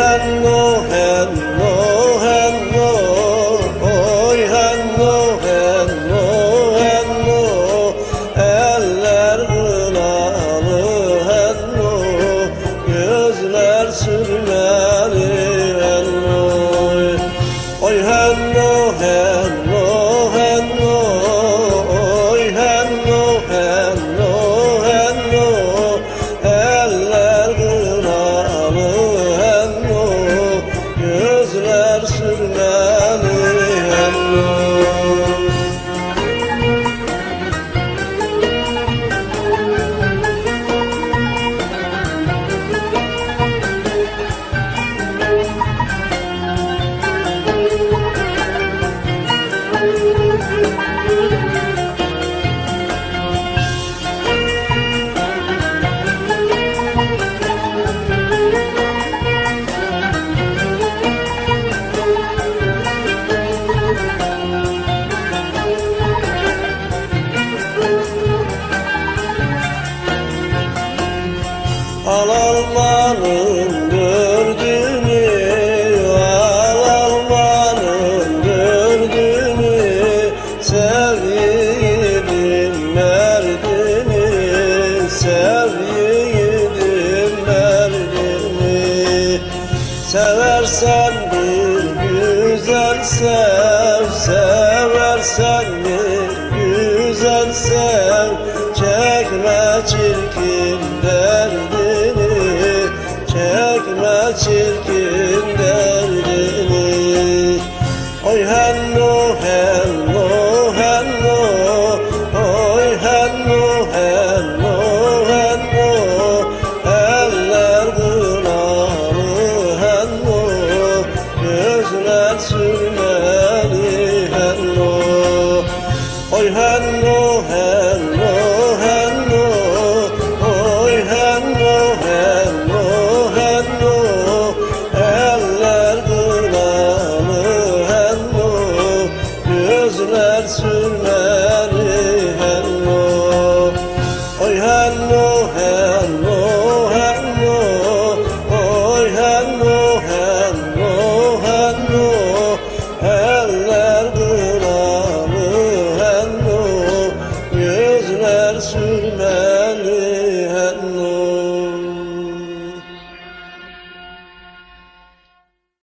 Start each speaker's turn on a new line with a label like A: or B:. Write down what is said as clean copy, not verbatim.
A: henno henno henno, oy henno henno henno, eller kınalı henno, gözler sürmeli henno. Oy henno henno henno, oy henno henno henno, eller kınalı henno, gözler sürmeli henno. Al almanın dördünü, al almanın dördünü, sev yiğidim merdini, sev yiğidim merdini. Seversen bir güzel sev, seversen bir güzel sev, çekme çirkin dert